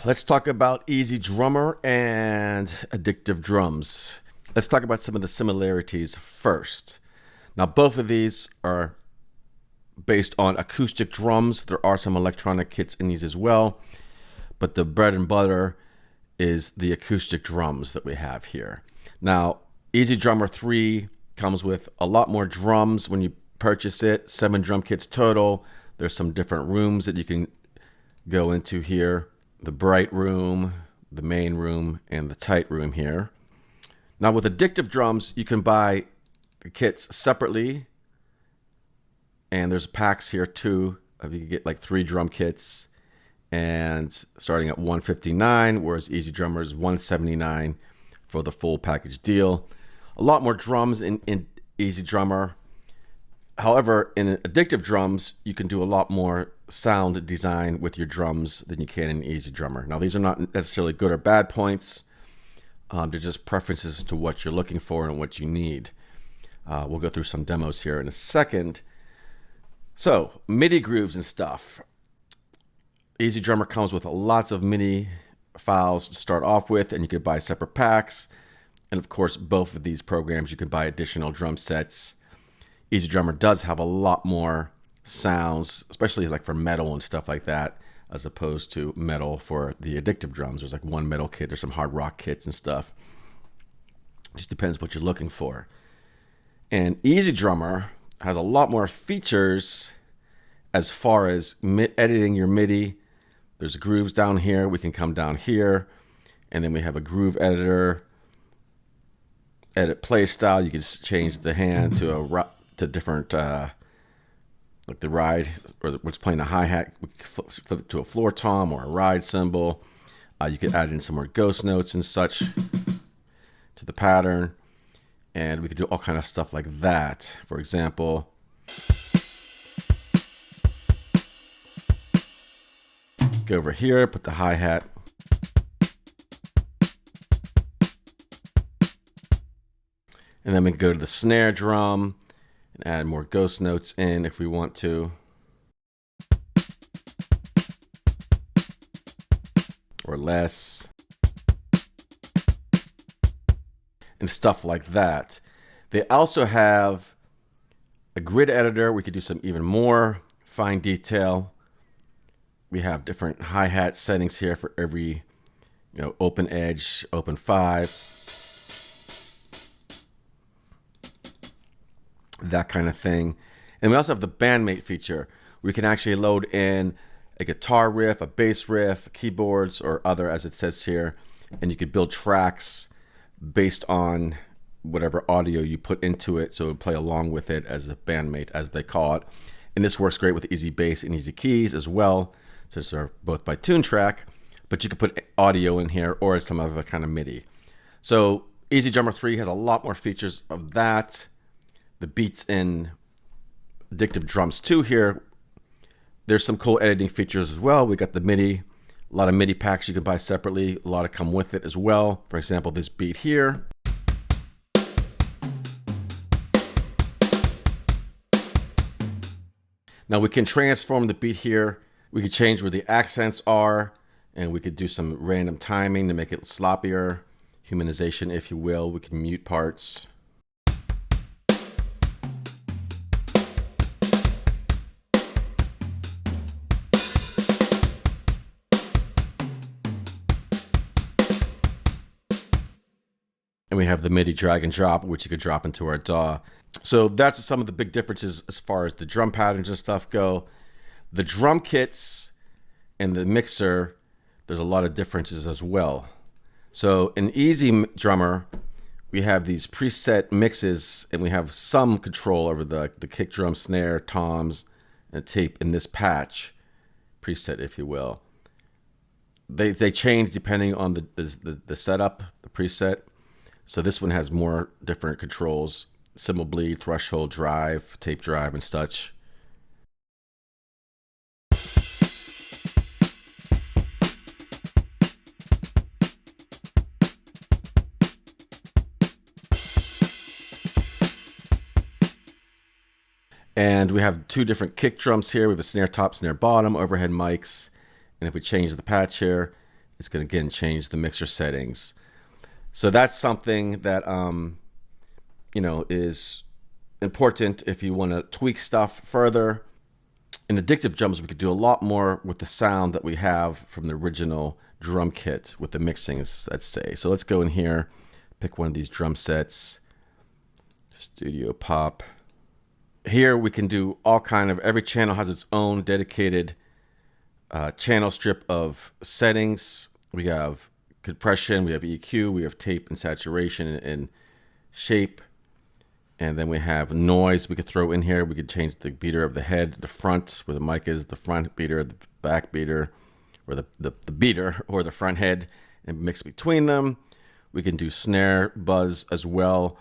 Let's talk about EZdrummer and Addictive Drums. Let's talk about some of the similarities first. Now, both of these are based on acoustic drums. There are some electronic kits in these as well, but the bread and butter is the acoustic drums that we have here. Now, EZdrummer 3 comes with a lot more drums when you purchase it, 7 drum kits total. There's some different rooms that you can go into here. The bright room, the main room, and the tight room here. Now with Addictive Drums, you can buy the kits separately, and there's packs here too. You can get like 3 drum kits, and starting at $159, whereas EZdrummer is $179 for the full package deal. A lot more drums in EZdrummer. However, in Addictive Drums, you can do a lot more sound design with your drums than you can in EZdrummer. Now, these are not necessarily good or bad points. They're just preferences to what you're looking for and what you need. We'll go through some demos here in a second. So, MIDI grooves and stuff. EZdrummer comes with lots of MIDI files to start off with, and you could buy separate packs. And of course, both of these programs, you can buy additional drum sets. EZdrummer does have a lot more sounds, especially like for metal and stuff like that, as opposed to metal for the Addictive Drums. There's like one metal kit, there's some hard rock kits and stuff. Just depends what you're looking for. And EZdrummer has a lot more features as far as editing your MIDI. There's grooves down here. We can come down here, and then we have a groove editor, edit play style. You can change the hand to different, like the ride, or what's playing a hi-hat, we can flip it to a floor tom or a ride cymbal. You could add in some more ghost notes and such to the pattern, and we could do all kind of stuff like that. For example, go over here, put the hi-hat, and then we can go to the snare drum and add more ghost notes in if we want to, or less, and stuff like that. They also have a grid editor. We could do some even more fine detail. We have different hi-hat settings here for every, open edge, open 5, that kind of thing. And we also have the bandmate feature. We can actually load in a guitar riff, a bass riff, keyboards, or other, as it says here, and you could build tracks based on whatever audio you put into it, so it would play along with it as a bandmate, as they call it. And this works great with Easy Bass and Easy Keys as well, since they're both by tune track, but you could put audio in here or some other kind of MIDI. So EZdrummer 3 has a lot more features of that. The beats in Addictive Drums 2 here, there's some cool editing features as well. We got the MIDI, a lot of MIDI packs you can buy separately, a lot of come with it as well. For example, this beat here. Now we can transform the beat here. We could change where the accents are, and we could do some random timing to make it sloppier, humanization, if you will. We can mute parts. And we have the MIDI drag and drop, which you could drop into our DAW. So that's some of the big differences as far as the drum patterns and stuff go. The drum kits and the mixer, there's a lot of differences as well. So in EZdrummer, we have these preset mixes, and we have some control over the kick drum, snare, toms, and tape in this patch preset, if you will. They change depending on the setup, the preset. So this one has more different controls: cymbal bleed, threshold, drive, tape drive, and such. And we have 2 different kick drums here. We have a snare top, snare bottom, overhead mics. And if we change the patch here, It's going to again change the mixer settings. So that's something that is important if you want to tweak stuff further. In Addictive Drums, we could do a lot more with the sound that we have from the original drum kit with the mixing, let's say. So let's go in here, pick one of these drum sets, Studio Pop. Here we can do all kind of, every channel has its own dedicated channel strip of settings. We have compression, we have EQ, we have tape and saturation and shape. And then we have noise we could throw in here. We could change the beater of the head, the front, where the mic is, the front beater, the back beater, or the beater, or the front head, and mix between them. We can do snare buzz as well.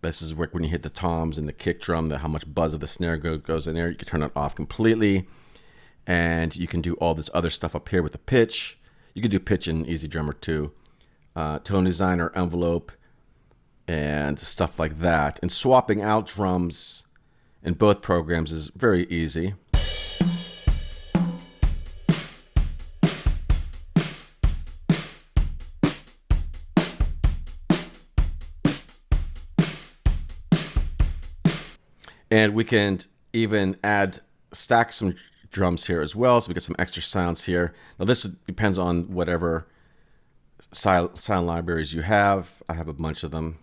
This is when you hit the toms and the kick drum, how much buzz of the snare goes in there. You can turn it off completely. And you can do all this other stuff up here with the pitch. You can do pitch in EZdrummer too. Tone designer, envelope, and stuff like that. And swapping out drums in both programs is very easy. And we can even stack some drums here as well, so we get some extra sounds here. Now this depends on whatever sound libraries you have. I have a bunch of them.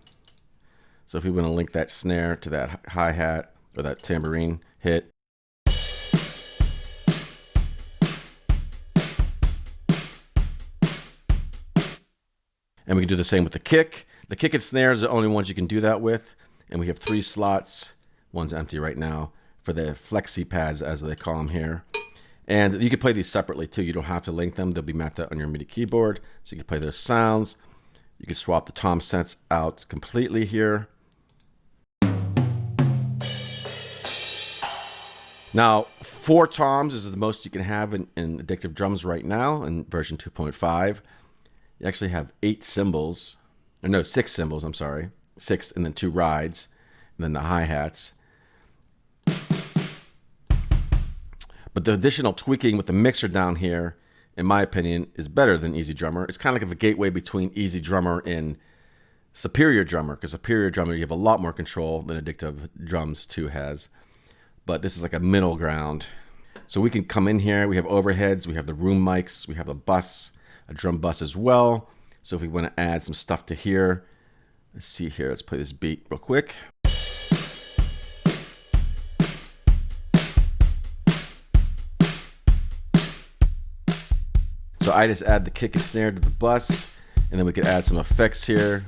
So if we want to link that snare to that hi-hat or that tambourine hit. And we can do the same with the kick. The kick and snare is the only ones you can do that with. And we have 3 slots. One's empty right now for the flexi pads, as they call them here. And you can play these separately too. You don't have to link them. They'll be mapped out on your MIDI keyboard. So you can play those sounds. You can swap the tom sets out completely here. Now, 4 toms is the most you can have in Addictive Drums right now in version 2.5. You actually have 8 cymbals, or no, 6 cymbals, I'm sorry. 6 and then 2 rides, and then the hi-hats. But the additional tweaking with the mixer down here, in my opinion, is better than EZdrummer. It's kind of like a gateway between EZdrummer and Superior Drummer, because Superior Drummer, you have a lot more control than Addictive Drums 2 has. But this is like a middle ground. So we can come in here, we have overheads, we have the room mics, we have the bus, a drum bus as well. So if we want to add some stuff to here, let's see here, let's play this beat real quick. So I just add the kick and snare to the bus, and then we could add some effects here.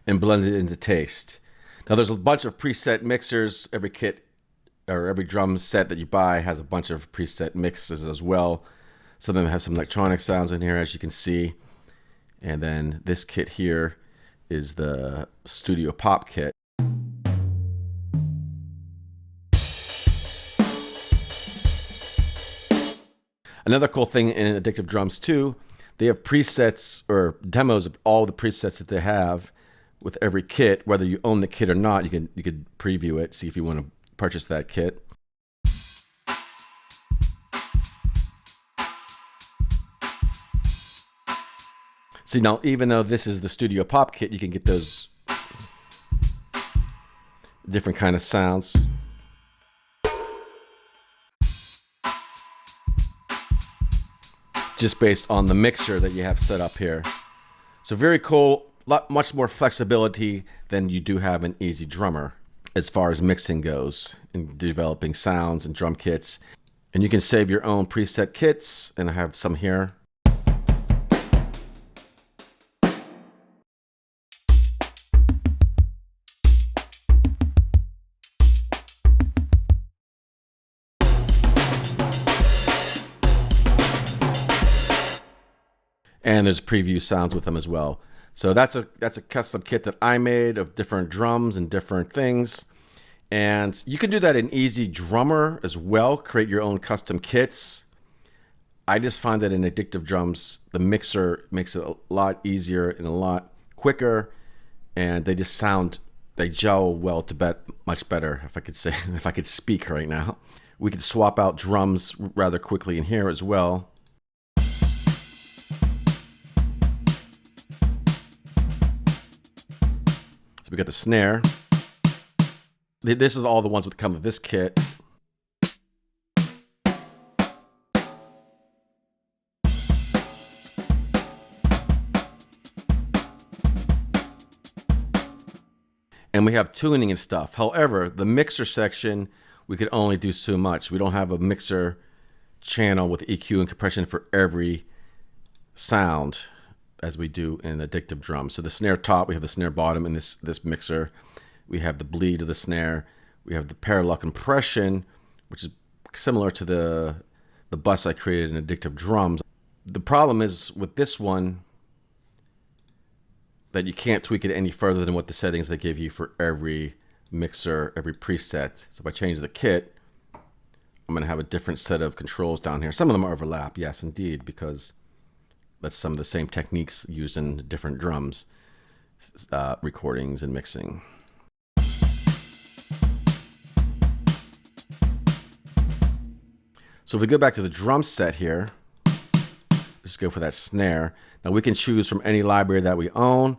And blend it into taste. Now there's a bunch of preset mixers. Every kit or every drum set that you buy has a bunch of preset mixes as well. Some of them have some electronic sounds in here, as you can see. And then this kit here is the Studio Pop kit. Another cool thing in Addictive Drums too, they have presets or demos of all the presets that they have with every kit. Whether you own the kit or not, you could preview it, see if you want to purchase that kit. See, now even though this is the Studio Pop kit, you can get those different kind of sounds. Just based on the mixer that you have set up here. So very cool, much more flexibility than you do have in EZdrummer as far as mixing goes and developing sounds and drum kits. And you can save your own preset kits, and I have some here. And there's preview sounds with them as well. So that's a custom kit that I made of different drums and different things. And you can do that in EZdrummer as well. Create your own custom kits. I just find that in Addictive Drums, the mixer makes it a lot easier and a lot quicker, and they just sound, they gel well to much better, if I could say, if I could speak right now. We could swap out drums rather quickly in here as well. So we got the snare. This is all the ones that come with this kit. And we have tuning and stuff. However, the mixer section, we could only do so much. We don't have a mixer channel with EQ and compression for every sound as we do in Addictive Drums. So the snare top, we have the snare bottom in this mixer. We have the bleed of the snare. We have the parallel compression, which is similar to the bus I created in Addictive Drums. The problem is with this one that you can't tweak it any further than what the settings they give you for every mixer, every preset. So if I change the kit, I'm going to have a different set of controls down here. Some of them overlap, yes, indeed, because that's some of the same techniques used in different drums, recordings and mixing. So if we go back to the drum set here, let's go for that snare. Now we can choose from any library that we own.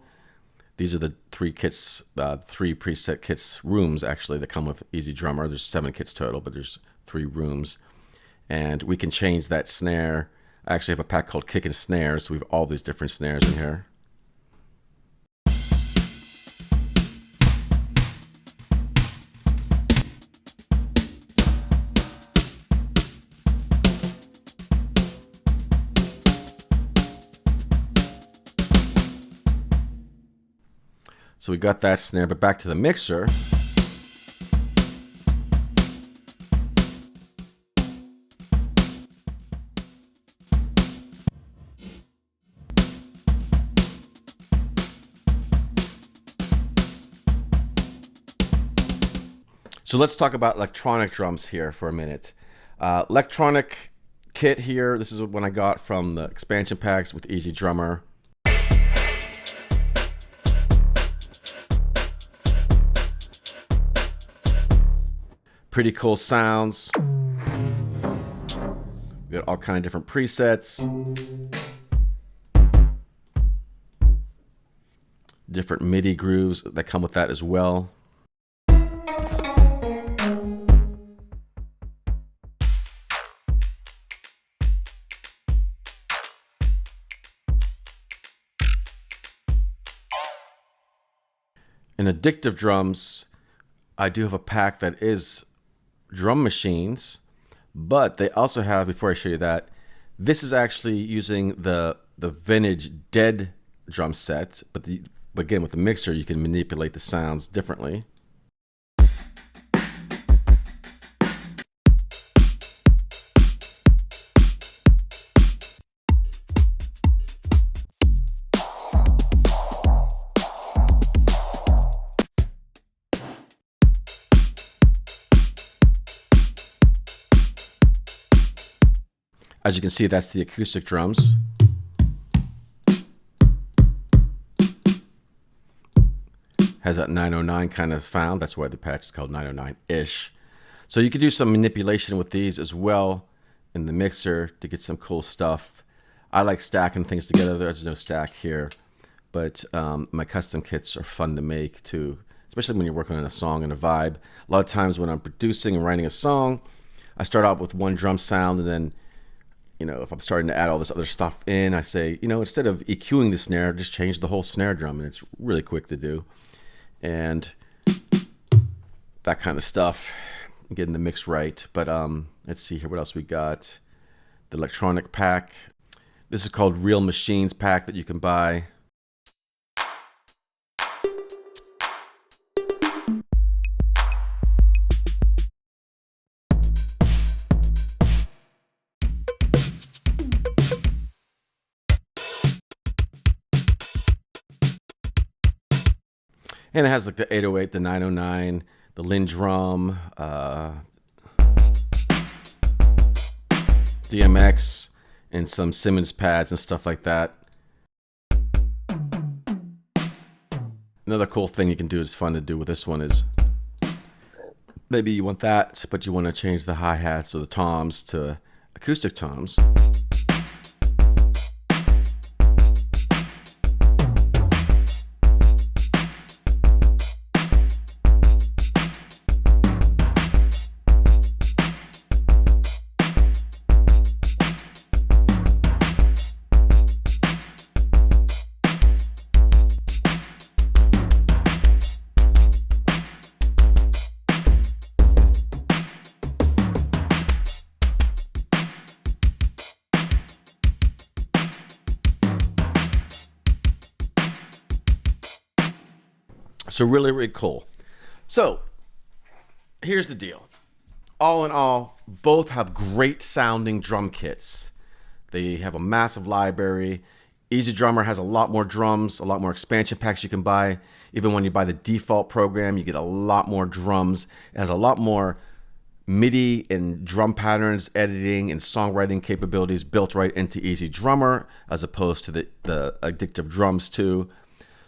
These are the 3 kits, 3 preset kits, rooms actually, that come with EZdrummer. There's 7 kits total, but there's 3 rooms. And we can change that snare. I actually have a pack called Kick and Snares, so we have all these different snares in here. So we got that snare, but back to the mixer. So let's talk about electronic drums here for a minute. Electronic kit here, this is one I got from the expansion packs with EZdrummer. Pretty cool sounds. We got all kind of different presets. Different MIDI grooves that come with that as well. In Addictive Drums, I do have a pack that is drum machines, but they also have, before I show you that, this is actually using the vintage dead drum set, but again, with the mixer, you can manipulate the sounds differently. As you can see, that's the acoustic drums. Has that 909 kind of sound. That's why the patch is called 909-ish. So you can do some manipulation with these as well in the mixer to get some cool stuff. I like stacking things together. There's no stack here, but my custom kits are fun to make too, especially when you're working on a song and a vibe. A lot of times when I'm producing and writing a song, I start off with one drum sound, and then, you know, if I'm starting to add all this other stuff in, I say, you know, instead of EQing the snare, just change the whole snare drum, and it's really quick to do. And that kind of stuff, getting the mix right. But let's see here, what else we got. The electronic pack. This is called Real Machines pack that you can buy. And it has like the 808, the 909, the Lin drum, DMX, and some Simmons pads and stuff like that. Another cool thing you can do is fun to do with this one is maybe you want that, but you want to change the hi-hats or the toms to acoustic toms. So really, really cool. So here's the deal. All in all, both have great sounding drum kits. They have a massive library. EZdrummer has a lot more drums, a lot more expansion packs you can buy. Even when you buy the default program, you get a lot more drums. It has a lot more MIDI and drum patterns, editing and songwriting capabilities built right into EZdrummer, as opposed to the Addictive Drums 2.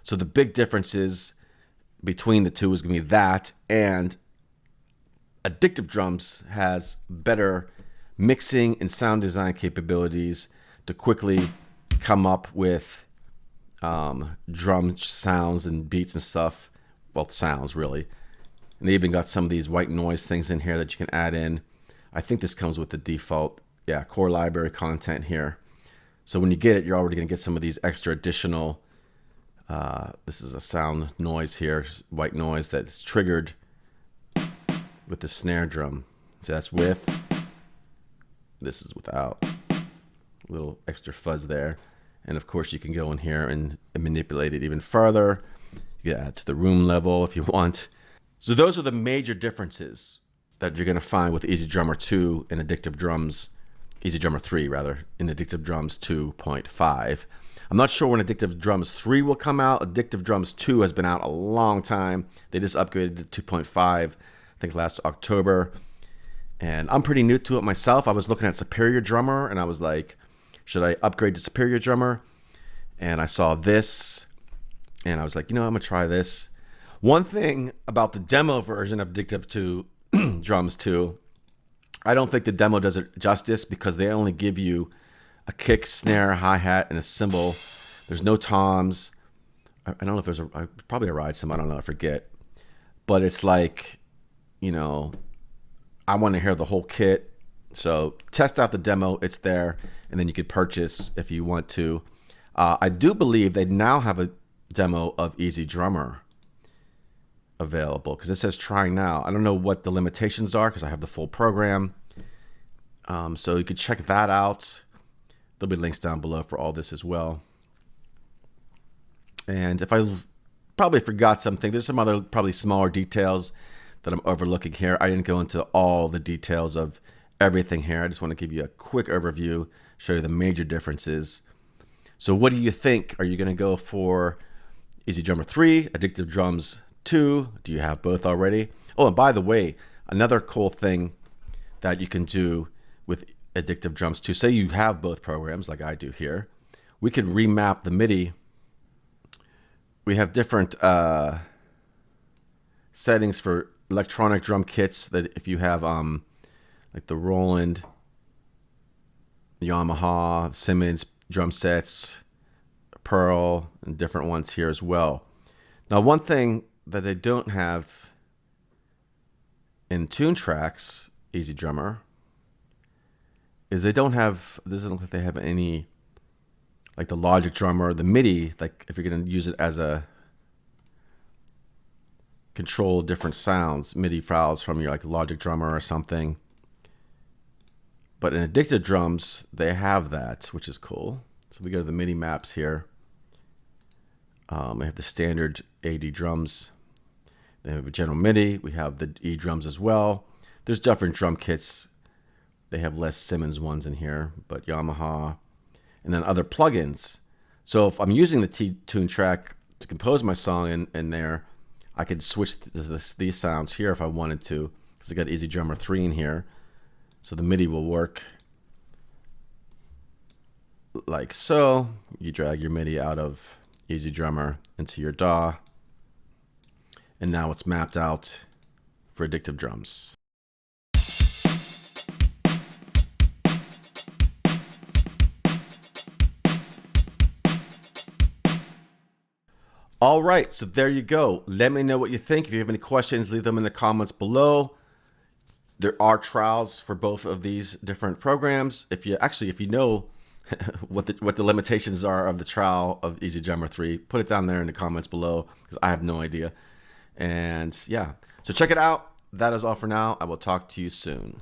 So the big differences between the two is going to be that, and Addictive Drums has better mixing and sound design capabilities to quickly come up with drum sounds and beats and stuff. Well, sounds really. And they even got some of these white noise things in here that you can add in. I think this comes with the default, core library content here. So when you get it, you're already going to get some of these extra additional this is a sound noise here, white noise that's triggered with the snare drum. So that's with, this is without. A little extra fuzz there. And of course you can go in here and manipulate it even further. You can add to the room level if you want. So those are the major differences that you're going to find with EZdrummer 2 and Addictive Drums, EZdrummer 3 rather, in Addictive Drums 2.5. I'm not sure when Addictive Drums 3 will come out. Addictive Drums 2 has been out a long time. They just upgraded to 2.5, I think last October. And I'm pretty new to it myself. I was looking at Superior Drummer and I was like, should I upgrade to Superior Drummer? And I saw this and I was like, I'm gonna try this. One thing about the demo version of Addictive Drums 2, I don't think the demo does it justice because they only give you a kick, snare, hi-hat, and a cymbal. There's no toms. I don't know if there's probably a ride cymbal. I don't know. I forget. But it's like, I want to hear the whole kit. So test out the demo. It's there. And then you could purchase if you want to. I do believe they now have a demo of EZdrummer available because it says trying now. I don't know what the limitations are because I have the full program. So you could check that out. There'll be links down below for all this as well. And if I probably forgot something, there's some other probably smaller details that I'm overlooking here. I didn't go into all the details of everything here. I just want to give you a quick overview, show you the major differences. So what do you think? Are you going to go for EZdrummer 3, Addictive Drums 2? Do you have both already? Oh, and by the way, another cool thing that you can do with Addictive Drums 2, say you have both programs like I do here, we can remap the MIDI. We have different settings for electronic drum kits that if you have like the Roland, the Yamaha, Simmons drum sets, Pearl, and different ones here as well. Now one thing that they don't have in Tune Tracks, EZdrummer, is they don't have, it doesn't look like they have any, like the Logic drummer, the MIDI, like if you're going to use it as a control different sounds, MIDI files from your like Logic drummer or something. But in Addictive Drums, they have that, which is cool. So we go to the MIDI maps here. We have the standard AD drums. They have a general MIDI. We have the E drums as well. There's different drum kits. They have less Simmons ones in here, but Yamaha, and then other plugins. So if I'm using the Tune track to compose my song in there, I could switch these sounds here if I wanted to, because I got EZdrummer 3 in here. So the MIDI will work. like so. You drag your MIDI out of EZdrummer into your DAW, and now it's mapped out for Addictive Drums. All right, so there you go. Let me know what you think. If you have any questions, leave them in the comments below. There are trials for both of these different programs. If you know what the limitations are of the trial of EZdrummer 3, put it down there in the comments below, because I have no idea. And yeah, so check it out. That is all for now. I will talk to you soon.